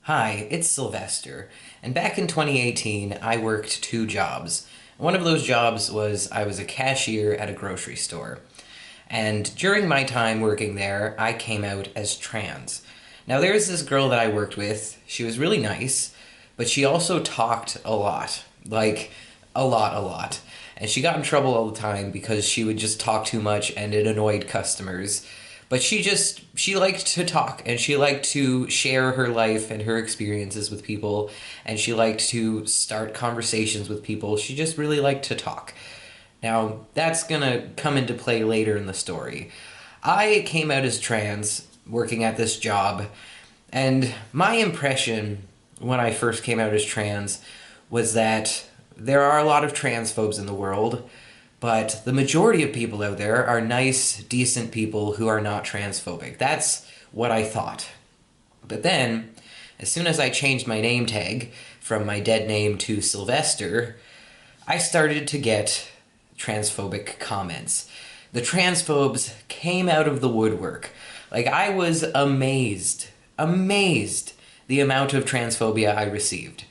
Hi, it's Sylvester, and back in 2018, I worked two jobs. One of those jobs was I was a cashier at a grocery store. And during my time working there, I came out as trans. Now, there's this girl that I worked with. She was really nice, but she also talked a lot. Like, a lot. And she got in trouble all the time because she would just talk too much and it annoyed customers. But she liked to talk and she liked to share her life and her experiences with people and she liked to start conversations with people. She just really liked to talk. Now, that's gonna come into play later in the story. I came out as trans working at this job, and my impression when I first came out as trans was that there are a lot of transphobes in the world, but the majority of people out there are nice, decent people who are not transphobic. That's what I thought. But then, as soon as I changed my name tag from my dead name to Sylvester, I started to get transphobic comments. The transphobes came out of the woodwork. Like, I was amazed the amount of transphobia I received.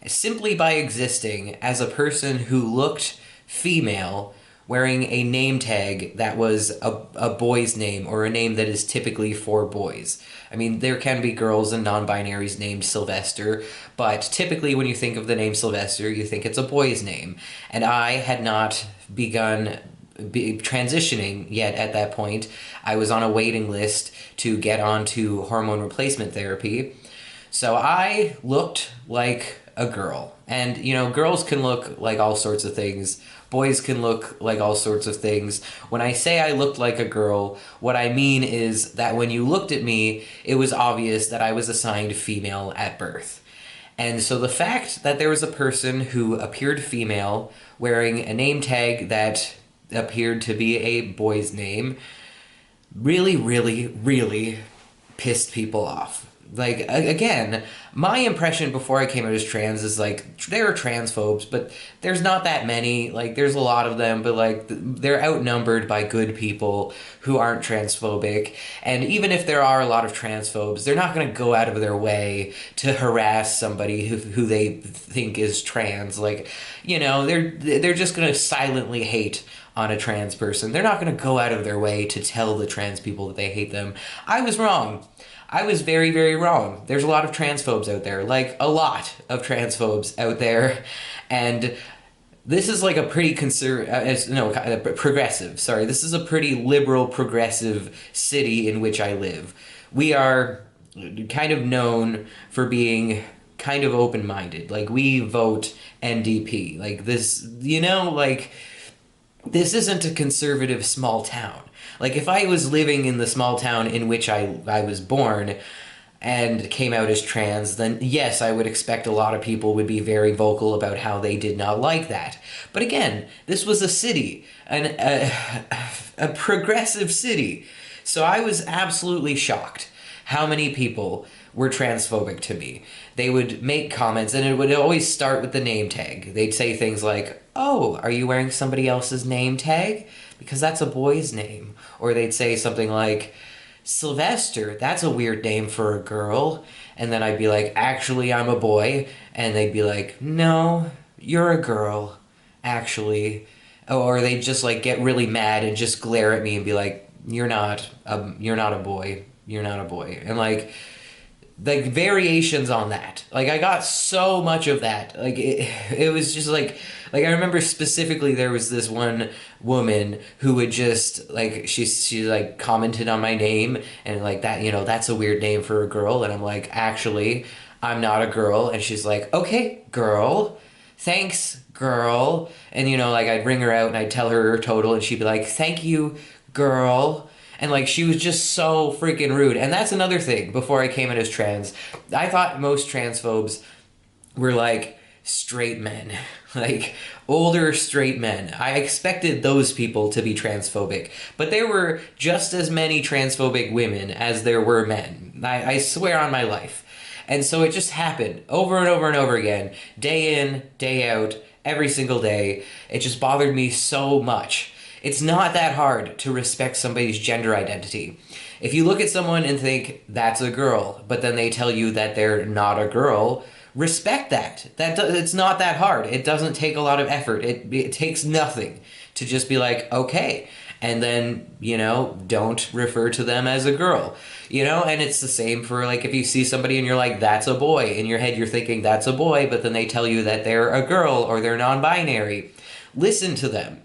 Simply by existing as a person who looked female wearing a name tag that was a boy's name or a name that is typically for boys. I mean, there can be girls and non-binaries named Sylvester, but typically when you think of the name Sylvester, you think it's a boy's name. And I had not begun transitioning yet at that point. I was on a waiting list to get onto hormone replacement therapy. So I looked like a girl. And, you know, girls can look like all sorts of things. Boys can look like all sorts of things. When I say I looked like a girl, what I mean is that when you looked at me, it was obvious that I was assigned female at birth. And so the fact that there was a person who appeared female wearing a name tag that appeared to be a boy's name really pissed people off. Like, again, my impression before I came out as trans is, like, there are transphobes, but there's not that many. Like, there's a lot of them, but, like, they're outnumbered by good people who aren't transphobic. And even if there are a lot of transphobes, they're not going to go out of their way to harass somebody who they think is trans. Like, you know, they're just going to silently hate on a trans person. They're not going to go out of their way to tell the trans people that they hate them. I was wrong. I was very wrong. There's a lot of transphobes out there, like a lot of transphobes out there, and this is like a pretty progressive. Sorry, this is a pretty liberal, progressive city in which I live. We are kind of known for being kind of open-minded. Like, we vote NDP. Like, this, you know, like, this isn't a conservative small town. Like, if I was living in the small town in which I was born and came out as trans, then yes, I would expect a lot of people would be very vocal about how they did not like that. But again, this was a city, a progressive city. So I was absolutely shocked how many people were transphobic to me. They would make comments, and it would always start with the name tag. They'd say things like, "Oh, are you wearing somebody else's name tag? Because that's a boy's name." Or they'd say something like, "Sylvester, that's a weird name for a girl." And then I'd be like, "Actually, I'm a boy." And they'd be like, "No, you're a girl, actually." Or they'd just, like, get really mad and just glare at me and be like, you're not a boy. You're not a boy." And, like variations on that. Like, I got so much of that. Like, it was just like I remember specifically there was this one woman who would just, like, she like commented on my name and, like, that, you know, that's a weird name for a girl. And I'm like, "Actually, I'm not a girl." And she's like, "Okay, girl. Thanks, girl." And, you know, like, I'd ring her out and I'd tell her her total and she'd be like, "Thank you, girl." And, like, she was just so freaking rude. And that's another thing before I came out as trans. I thought most transphobes were, like, straight men. Like, older straight men. I expected those people to be transphobic. But there were just as many transphobic women as there were men. I swear on my life. And so it just happened over and over and over again. Day in, day out, every single day. It just bothered me so much. It's not that hard to respect somebody's gender identity. If you look at someone and think that's a girl, but then they tell you that they're not a girl, respect that. It's not that hard. It doesn't take a lot of effort. It takes nothing to just be like, okay, and then, don't refer to them as a girl. And it's the same for like if you see somebody and you're like, that's a boy. In your head you're thinking that's a boy, but then they tell you that they're a girl or they're non-binary. Listen to them.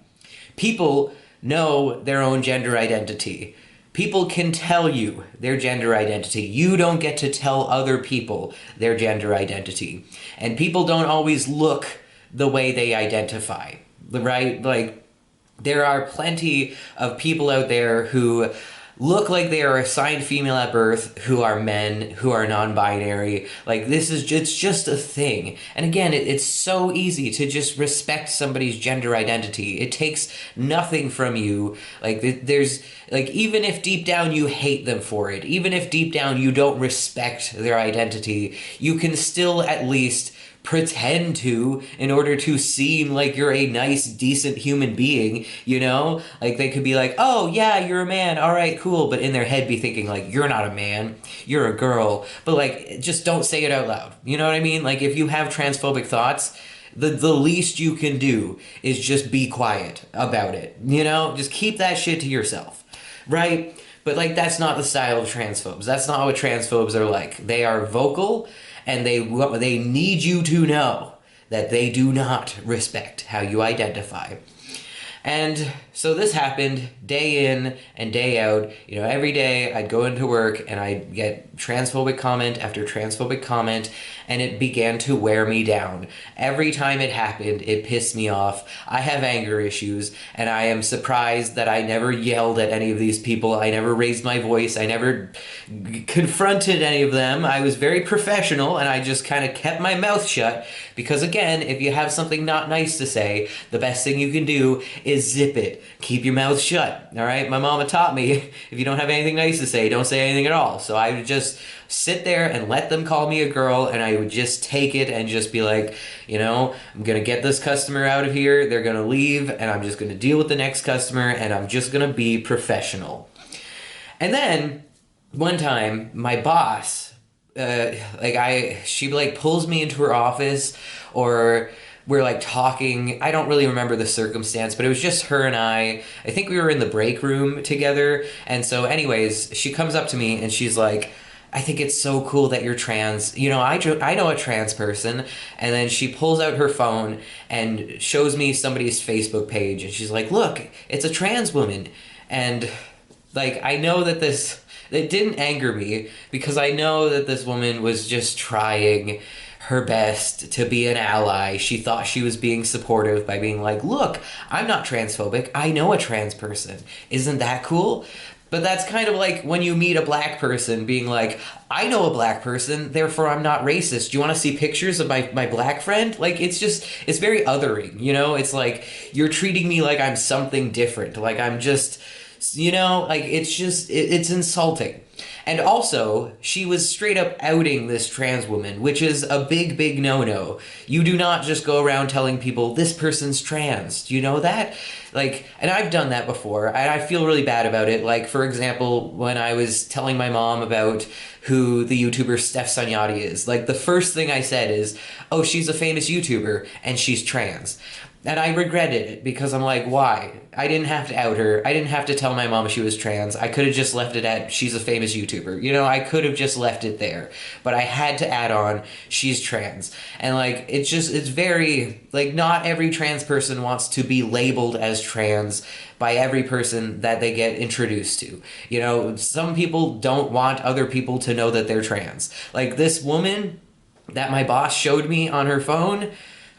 People know their own gender identity. People can tell you their gender identity. You don't get to tell other people their gender identity. And people don't always look the way they identify, right? Like, there are plenty of people out there who look like they are assigned female at birth, who are men, who are non-binary. Like, it's just a thing. And again, it's so easy to just respect somebody's gender identity. It takes nothing from you. Like, there's, like, even if deep down you hate them for it, even if deep down you don't respect their identity, you can still at least pretend to in order to seem like you're a nice, decent human being, Like, they could be like, oh, yeah, you're a man, all right, cool, but in their head be thinking, like, you're not a man, you're a girl, but, like, just don't say it out loud, you know what I mean? Like, if you have transphobic thoughts, the least you can do is just be quiet about it, Just keep that shit to yourself, right? But, like, that's not the style of transphobes. That's not what transphobes are like. They are vocal, and they need you to know that they do not respect how you identify. And so this happened day in and day out. Every day I'd go into work and I'd get transphobic comment after transphobic comment, and it began to wear me down. Every time it happened, it pissed me off. I have anger issues, and I am surprised that I never yelled at any of these people. I never raised my voice. I never confronted any of them. I was very professional, and I just kind of kept my mouth shut, because again, if you have something not nice to say, the best thing you can do is zip it. Keep your mouth shut, all right? My mama taught me, if you don't have anything nice to say, don't say anything at all. So I would just sit there and let them call me a girl, and I would just take it and just be like, I'm gonna get this customer out of here, they're gonna leave, and I'm just gonna deal with the next customer, and I'm just gonna be professional. And then, one time, my boss, she pulls me into her office, or we're like talking. I don't really remember the circumstance, but it was just her and I think we were in the break room together. And so anyways, she comes up to me and she's like, I think it's so cool that you're trans. I know a trans person. And then she pulls out her phone and shows me somebody's Facebook page. And she's like, look, it's a trans woman. And like, I know that it didn't anger me, because I know that this woman was just trying her best to be an ally. She thought she was being supportive by being like, look, I'm not transphobic. I know a trans person. Isn't that cool? But that's kind of like when you meet a black person being like, I know a black person, therefore I'm not racist. Do you want to see pictures of my black friend? Like, it's very othering, It's like, you're treating me like I'm something different. Like, I'm just, it's insulting. And also, she was straight up outing this trans woman, which is a big, big no-no. You do not just go around telling people, this person's trans. Do you know that? Like, and I've done that before, and I feel really bad about it. Like, for example, when I was telling my mom about who the YouTuber Steph Sanyati is, like, the first thing I said is, oh, she's a famous YouTuber, and she's trans. And I regretted it, because I'm like, why? I didn't have to out her. I didn't have to tell my mom she was trans. I could have just left it at, she's a famous YouTuber. I could have just left it there. But I had to add on, she's trans. And, like, it's very, like, not every trans person wants to be labeled as trans by every person that they get introduced to. Some people don't want other people to know that they're trans. Like, this woman that my boss showed me on her phone,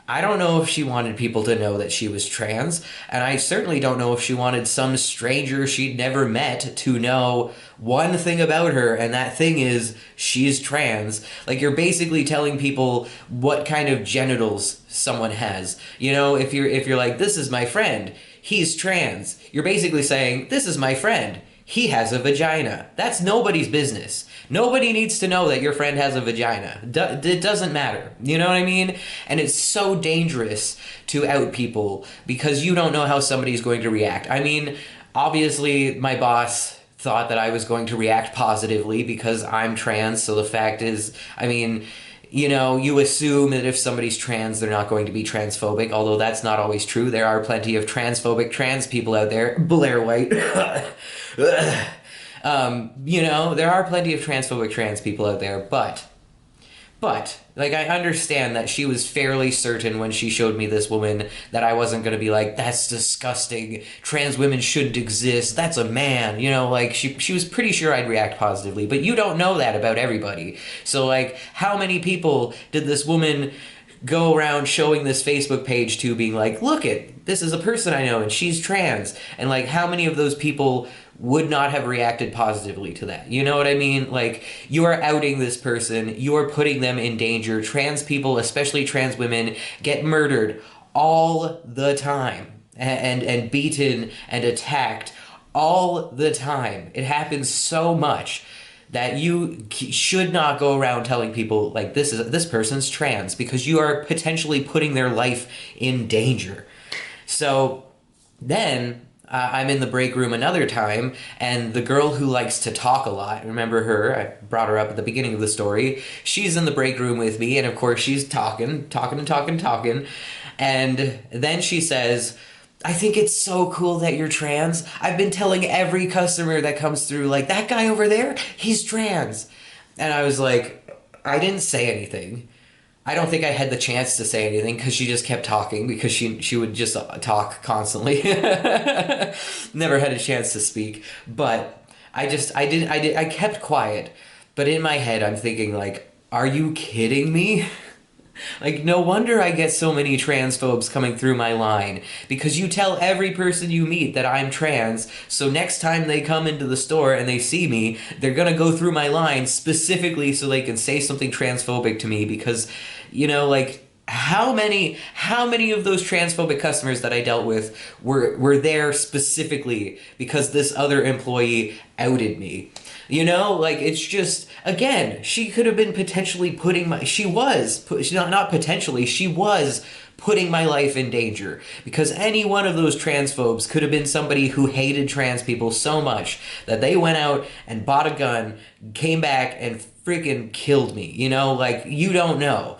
I don't know if she wanted people to know that she was trans, and I certainly don't know if she wanted some stranger she'd never met to know one thing about her, and that thing is she's trans. Like, you're basically telling people what kind of genitals someone has. If you're like, this is my friend, he's trans, you're basically saying, this is my friend, he has a vagina. That's nobody's business. Nobody needs to know that your friend has a vagina. It doesn't matter. You know what I mean? And it's so dangerous to out people because you don't know how somebody's going to react. I mean, obviously, my boss thought that I was going to react positively because I'm trans. So the fact is, I mean, you assume that if somebody's trans, they're not going to be transphobic, although that's not always true. There are plenty of transphobic trans people out there. Blair White. There are plenty of transphobic trans people out there, but, like, I understand that she was fairly certain when she showed me this woman that I wasn't going to be like, that's disgusting. Trans women shouldn't exist. That's a man. Like, she was pretty sure I'd react positively. But you don't know that about everybody. So, like, how many people did this woman go around showing this Facebook page to, being like, this is a person I know and she's trans? And, like, how many of those people would not have reacted positively to that? You know what I mean? Like, you are outing this person, you are putting them in danger. Trans people, especially trans women, get murdered all the time and beaten and attacked all the time. It happens so much that you should not go around telling people, like, this person's trans, because you are potentially putting their life in danger. So then I'm in the break room another time, and the girl who likes to talk a lot, remember her, I brought her up at the beginning of the story, she's in the break room with me, and of course she's talking, and then she says, I think it's so cool that you're trans. I've been telling every customer that comes through, like, that guy over there, he's trans. And I was like, I didn't say anything. I don't think I had the chance to say anything because she just kept talking, because she would just talk constantly. Never had a chance to speak. But I kept quiet. But in my head, I'm thinking, like, are you kidding me? Like, no wonder I get so many transphobes coming through my line, because you tell every person you meet that I'm trans, so next time they come into the store and they see me, they're gonna go through my line specifically so they can say something transphobic to me, because, like, how many of those transphobic customers that I dealt with were there specifically because this other employee outed me? Like, it's just, again, she could have been potentially she was putting my life in danger, because any one of those transphobes could have been somebody who hated trans people so much that they went out and bought a gun, came back, and freaking killed me. Like, you don't know.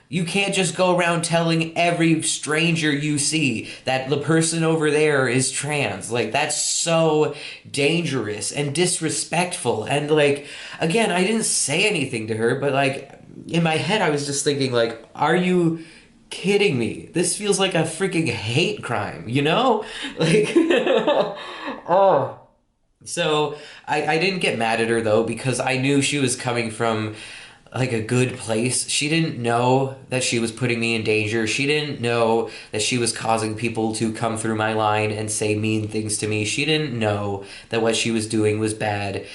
You can't just go around telling every stranger you see that the person over there is trans. Like, that's so dangerous and disrespectful. And, like, again, I didn't say anything to her, but, like, in my head, I was just thinking, like, are you kidding me? This feels like a freaking hate crime, Like, oh. So I didn't get mad at her, though, because I knew she was coming from, like, a good place. She didn't know that she was putting me in danger. She didn't know that she was causing people to come through my line and say mean things to me. She didn't know that what she was doing was bad.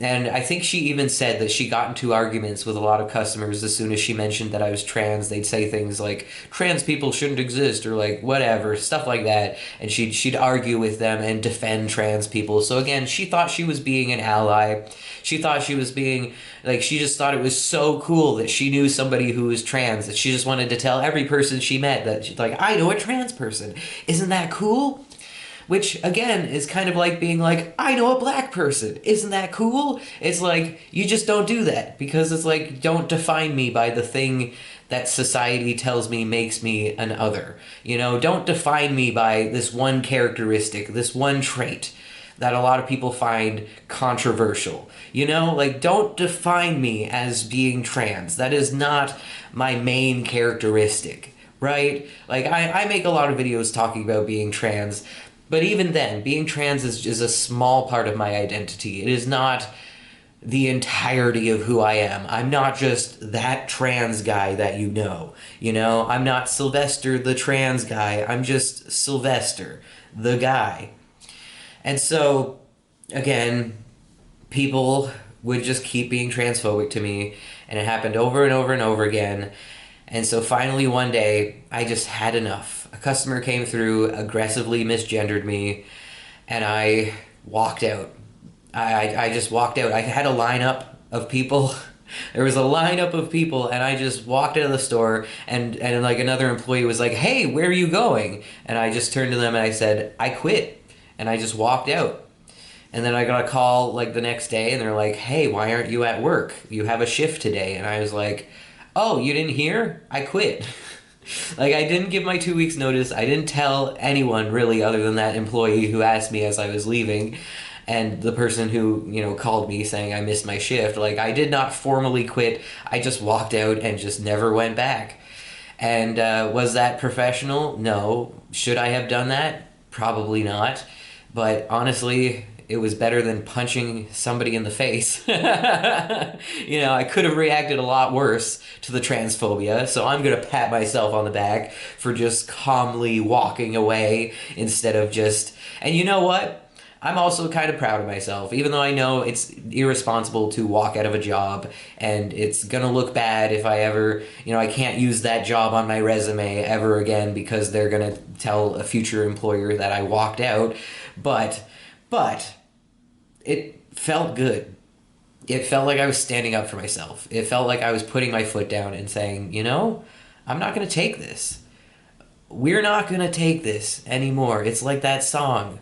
And I think she even said that she got into arguments with a lot of customers as soon as she mentioned that I was trans. They'd say things like, trans people shouldn't exist, or, like, whatever, stuff like that. And she'd argue with them and defend trans people. So again, she thought she was being an ally. She thought she was being, like, she just thought it was so cool that she knew somebody who was trans, that she just wanted to tell every person she met that she's like, I know a trans person. Isn't that cool? Which, again, is kind of like being like, I know a black person. Isn't that cool? It's like, you just don't do that, because it's like, don't define me by the thing that society tells me makes me an other. Don't define me by this one characteristic, this one trait that a lot of people find controversial. Like, don't define me as being trans. That is not my main characteristic, right? Like, I make a lot of videos talking about being trans, but even then, being trans is a small part of my identity. It is not the entirety of who I am. I'm not just that trans guy that you know. I'm not Sylvester the trans guy. I'm just Sylvester, the guy. And so, again, people would just keep being transphobic to me, and it happened over and over and over again. And so finally one day, I just had enough. A customer came through, aggressively misgendered me, and I walked out. I just walked out. I had a lineup of people. There was a lineup of people, and I just walked out of the store, and like another employee was like, "Hey, where are you going?" And I just turned to them and I said, "I quit," and I just walked out. And then I got a call like the next day, and they're like, "Hey, why aren't you at work? You have a shift today." And I was like, "Oh, you didn't hear? I quit." Like, I didn't give my 2 weeks notice. I didn't tell anyone really other than that employee who asked me as I was leaving and the person who, called me saying I missed my shift. Like, I did not formally quit. I just walked out and just never went back. And was that professional? No. Should I have done that? Probably not. But honestly, it was better than punching somebody in the face. I could have reacted a lot worse to the transphobia, so I'm going to pat myself on the back for just calmly walking away instead of just. And you know what? I'm also kind of proud of myself, even though I know it's irresponsible to walk out of a job and it's gonna look bad if I ever, I can't use that job on my resume ever again because they're gonna tell a future employer that I walked out. But it felt good. It felt like I was standing up for myself. It felt like I was putting my foot down and saying, I'm not gonna take this. We're not gonna take this anymore. It's like that song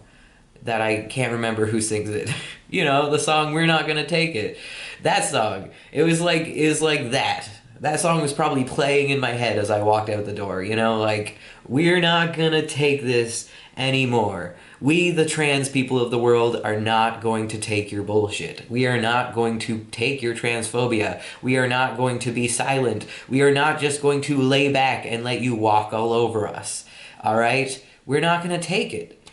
that I can't remember who sings it. The song "We're Not Gonna Take It." That song. It was like that. That song was probably playing in my head as I walked out the door. Like, we're not gonna take this anymore. We, the trans people of the world, are not going to take your bullshit. We are not going to take your transphobia. We are not going to be silent. We are not just going to lay back and let you walk all over us. All right? We're not going to take it.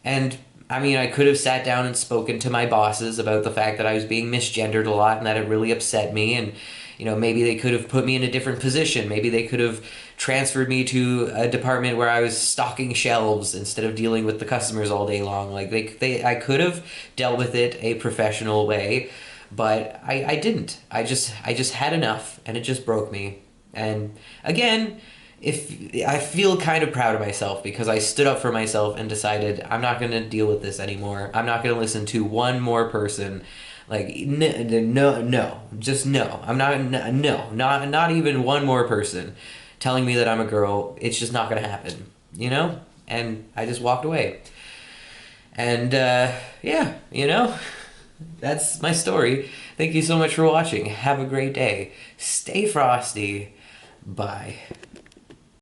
And I mean, I could have sat down and spoken to my bosses about the fact that I was being misgendered a lot and that it really upset me. And, maybe they could have put me in a different position. Maybe they could have transferred me to a department where I was stocking shelves instead of dealing with the customers all day long. Like, I could have dealt with it a professional way, but I didn't. I just had enough, and it just broke me. And again, if I feel kind of proud of myself because I stood up for myself and decided I'm not going to deal with this anymore. I'm not going to listen to one more person. Like, no, just no. I'm not, no, not even one more person telling me that I'm a girl. It's just not going to happen, And I just walked away. And yeah, that's my story. Thank you so much for watching. Have a great day. Stay frosty. Bye.